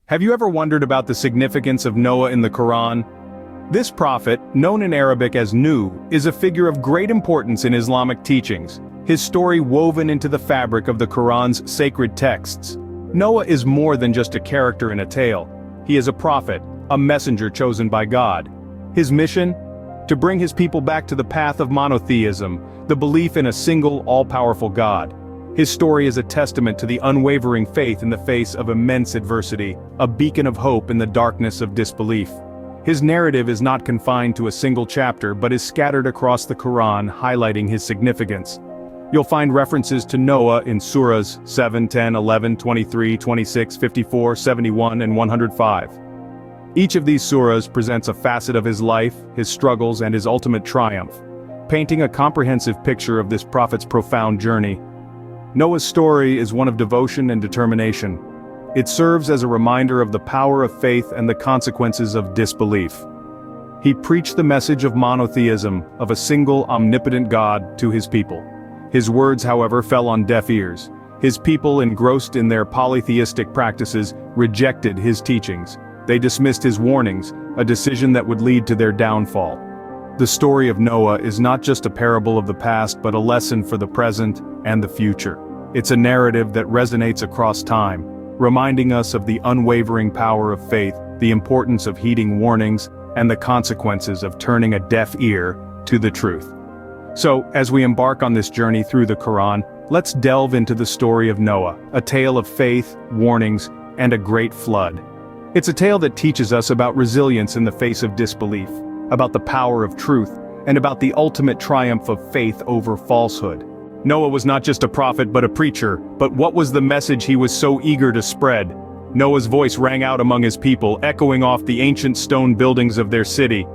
Have you ever wondered about the significance of Noah in the Quran? This prophet, known in Arabic as Nuh, is a figure of great importance in Islamic teachings, his story woven into the fabric of the Quran's sacred texts. Noah is more than just a character in a tale. He is a prophet, a messenger chosen by God. His mission? To bring his people back to the path of monotheism, the belief in a single, all-powerful God. His story is a testament to the unwavering faith in the face of immense adversity, a beacon of hope in the darkness of disbelief. His narrative is not confined to a single chapter but is scattered across the Quran, highlighting his significance. You'll find references to Noah in surahs 7, 10, 11, 23, 26, 54, 71, and 105. Each of these surahs presents a facet of his life, his struggles, and his ultimate triumph, painting a comprehensive picture of this prophet's profound journey. Noah's story is one of devotion and determination. It serves as a reminder of the power of faith and the consequences of disbelief. He preached the message of monotheism, of a single omnipotent God, to his people. His words, however, fell on deaf ears. His people, engrossed in their polytheistic practices, rejected his teachings. They dismissed his warnings, a decision that would lead to their downfall. The story of Noah is not just a parable of the past but a lesson for the present and the future. It's a narrative that resonates across time, reminding us of the unwavering power of faith, the importance of heeding warnings, and the consequences of turning a deaf ear to the truth. So, as we embark on this journey through the Quran, let's delve into the story of Noah, a tale of faith, warnings, and a great flood. It's a tale that teaches us about resilience in the face of disbelief, about the power of truth, and about the ultimate triumph of faith over falsehood. Noah was not just a prophet but a preacher, but what was the message he was so eager to spread? Noah's voice rang out among his people, echoing off the ancient stone buildings of their city.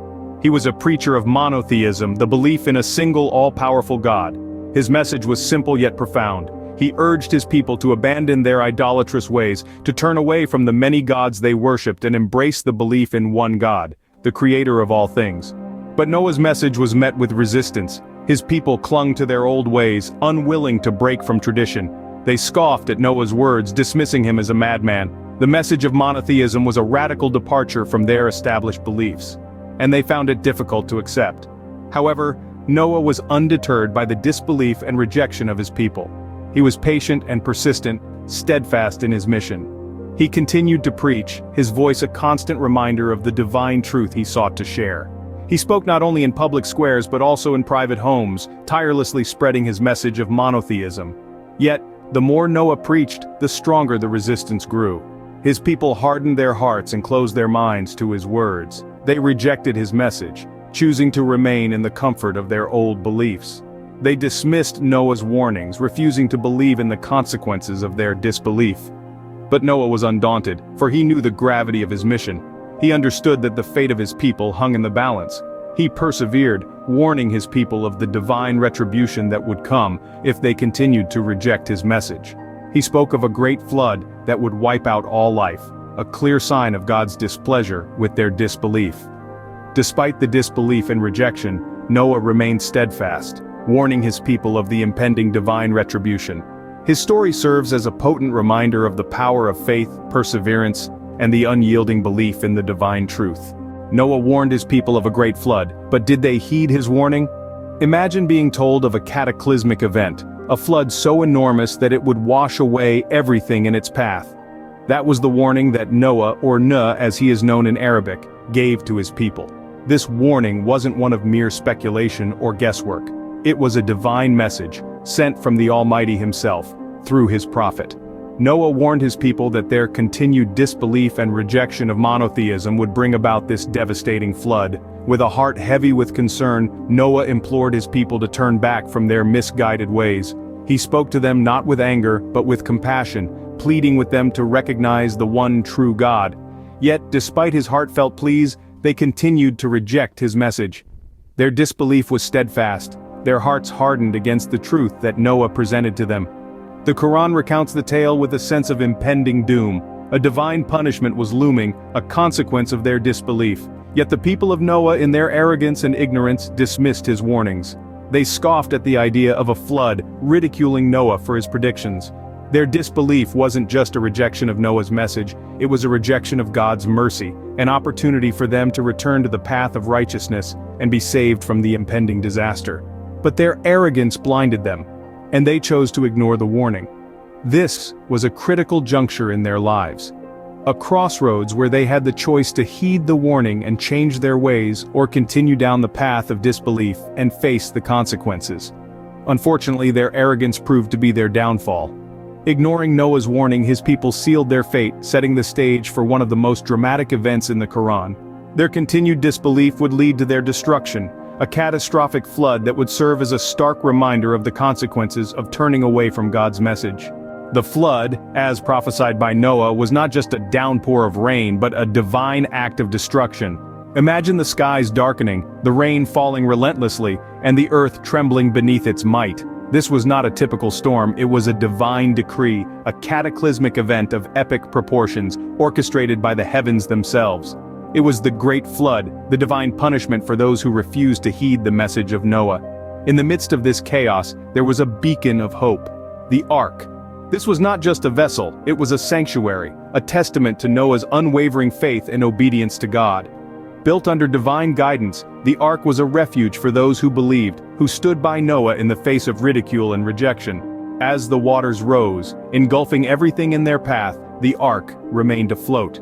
He was a preacher of monotheism, the belief in a single all-powerful God. His message was simple yet profound. He urged his people to abandon their idolatrous ways, to turn away from the many gods they worshipped and embrace the belief in one God, the creator of all things. But Noah's message was met with resistance. His people clung to their old ways, unwilling to break from tradition. They scoffed at Noah's words, dismissing him as a madman. The message of monotheism was a radical departure from their established beliefs, and they found it difficult to accept. However, Noah was undeterred by the disbelief and rejection of his people. He was patient and persistent, steadfast in his mission. He continued to preach, his voice a constant reminder of the divine truth he sought to share. He spoke not only in public squares but also in private homes, tirelessly spreading his message of monotheism. Yet, the more Noah preached, the stronger the resistance grew. His people hardened their hearts and closed their minds to his words. They rejected his message, choosing to remain in the comfort of their old beliefs. They dismissed Noah's warnings, refusing to believe in the consequences of their disbelief. But Noah was undaunted, for he knew the gravity of his mission. He understood that the fate of his people hung in the balance. He persevered, warning his people of the divine retribution that would come if they continued to reject his message. He spoke of a great flood that would wipe out all life, a clear sign of God's displeasure with their disbelief. Despite the disbelief and rejection, Noah remained steadfast, warning his people of the impending divine retribution. His story serves as a potent reminder of the power of faith, perseverance, and the unyielding belief in the divine truth. Noah warned his people of a great flood, but did they heed his warning? Imagine being told of a cataclysmic event, a flood so enormous that it would wash away everything in its path. That was the warning that Noah, or Nuh as he is known in Arabic, gave to his people. This warning wasn't one of mere speculation or guesswork. It was a divine message, sent from the Almighty himself, through his prophet. Noah warned his people that their continued disbelief and rejection of monotheism would bring about this devastating flood. With a heart heavy with concern, Noah implored his people to turn back from their misguided ways. He spoke to them not with anger, but with compassion, pleading with them to recognize the one true God. Yet, despite his heartfelt pleas, they continued to reject his message. Their disbelief was steadfast, their hearts hardened against the truth that Noah presented to them. The Quran recounts the tale with a sense of impending doom. A divine punishment was looming, a consequence of their disbelief. Yet the people of Noah, in their arrogance and ignorance, dismissed his warnings. They scoffed at the idea of a flood, ridiculing Noah for his predictions. Their disbelief wasn't just a rejection of Noah's message, it was a rejection of God's mercy, an opportunity for them to return to the path of righteousness and be saved from the impending disaster. But their arrogance blinded them, and they chose to ignore the warning. This was a critical juncture in their lives. A crossroads where they had the choice to heed the warning and change their ways or continue down the path of disbelief and face the consequences. Unfortunately, their arrogance proved to be their downfall. Ignoring Noah's warning, his people sealed their fate, setting the stage for one of the most dramatic events in the Quran. Their continued disbelief would lead to their destruction, a catastrophic flood that would serve as a stark reminder of the consequences of turning away from God's message. The flood, as prophesied by Noah, was not just a downpour of rain but a divine act of destruction. Imagine the skies darkening, the rain falling relentlessly, and the earth trembling beneath its might. This was not a typical storm, it was a divine decree, a cataclysmic event of epic proportions, orchestrated by the heavens themselves. It was the Great Flood, the divine punishment for those who refused to heed the message of Noah. In the midst of this chaos, there was a beacon of hope: the Ark. This was not just a vessel, it was a sanctuary, a testament to Noah's unwavering faith and obedience to God. Built under divine guidance, the Ark was a refuge for those who believed, who stood by Noah in the face of ridicule and rejection. As the waters rose, engulfing everything in their path, the Ark remained afloat.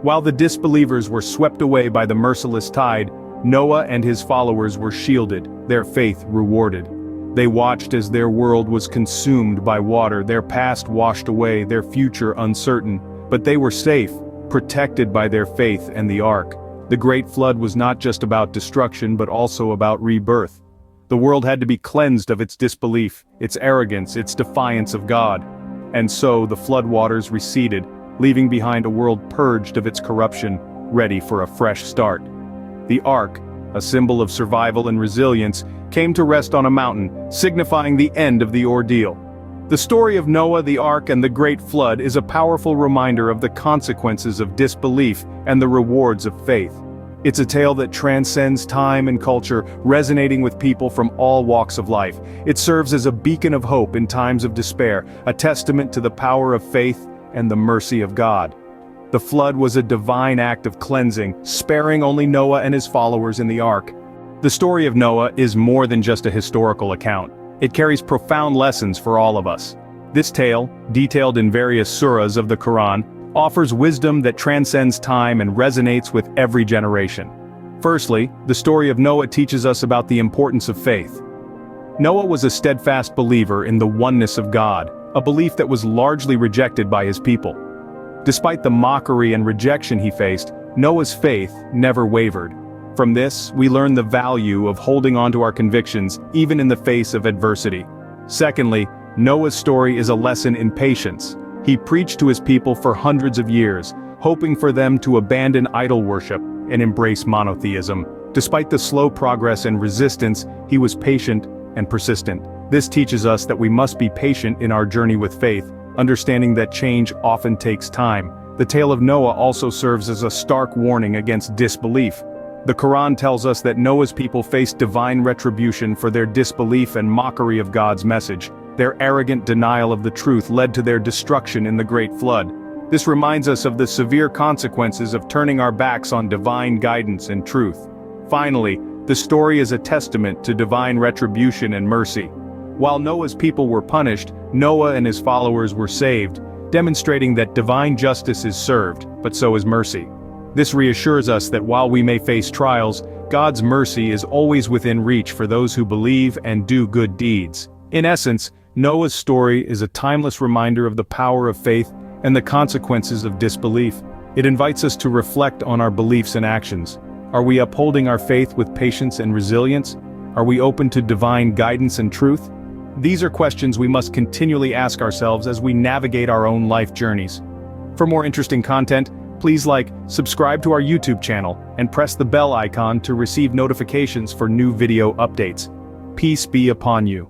While the disbelievers were swept away by the merciless tide, Noah and his followers were shielded, their faith rewarded. They watched as their world was consumed by water, their past washed away, their future uncertain, but they were safe, protected by their faith and the Ark. The Great Flood was not just about destruction but also about rebirth. The world had to be cleansed of its disbelief, its arrogance, its defiance of God. And so the floodwaters receded, leaving behind a world purged of its corruption, ready for a fresh start. The Ark, a symbol of survival and resilience, came to rest on a mountain, signifying the end of the ordeal. The story of Noah, the Ark, and the Great Flood is a powerful reminder of the consequences of disbelief and the rewards of faith. It's a tale that transcends time and culture, resonating with people from all walks of life. It serves as a beacon of hope in times of despair, a testament to the power of faith and the mercy of God. The flood was a divine act of cleansing, sparing only Noah and his followers in the Ark. The story of Noah is more than just a historical account. It carries profound lessons for all of us. This tale, detailed in various surahs of the Quran, offers wisdom that transcends time and resonates with every generation. Firstly, the story of Noah teaches us about the importance of faith. Noah was a steadfast believer in the oneness of God, a belief that was largely rejected by his people. Despite the mockery and rejection he faced, Noah's faith never wavered. From this, we learn the value of holding on to our convictions, even in the face of adversity. Secondly, Noah's story is a lesson in patience. He preached to his people for hundreds of years, hoping for them to abandon idol worship and embrace monotheism. Despite the slow progress and resistance, he was patient and persistent. This teaches us that we must be patient in our journey with faith, understanding that change often takes time. The tale of Noah also serves as a stark warning against disbelief. The Quran tells us that Noah's people faced divine retribution for their disbelief and mockery of God's message. Their arrogant denial of the truth led to their destruction in the Great Flood. This reminds us of the severe consequences of turning our backs on divine guidance and truth. Finally, the story is a testament to divine retribution and mercy. While Noah's people were punished, Noah and his followers were saved, demonstrating that divine justice is served, but so is mercy. This reassures us that while we may face trials, God's mercy is always within reach for those who believe and do good deeds. In essence, Noah's story is a timeless reminder of the power of faith and the consequences of disbelief. It invites us to reflect on our beliefs and actions. Are we upholding our faith with patience and resilience? Are we open to divine guidance and truth? These are questions we must continually ask ourselves as we navigate our own life journeys. For more interesting content, please subscribe to our YouTube channel, and press the bell icon to receive notifications for new video updates. Peace be upon you.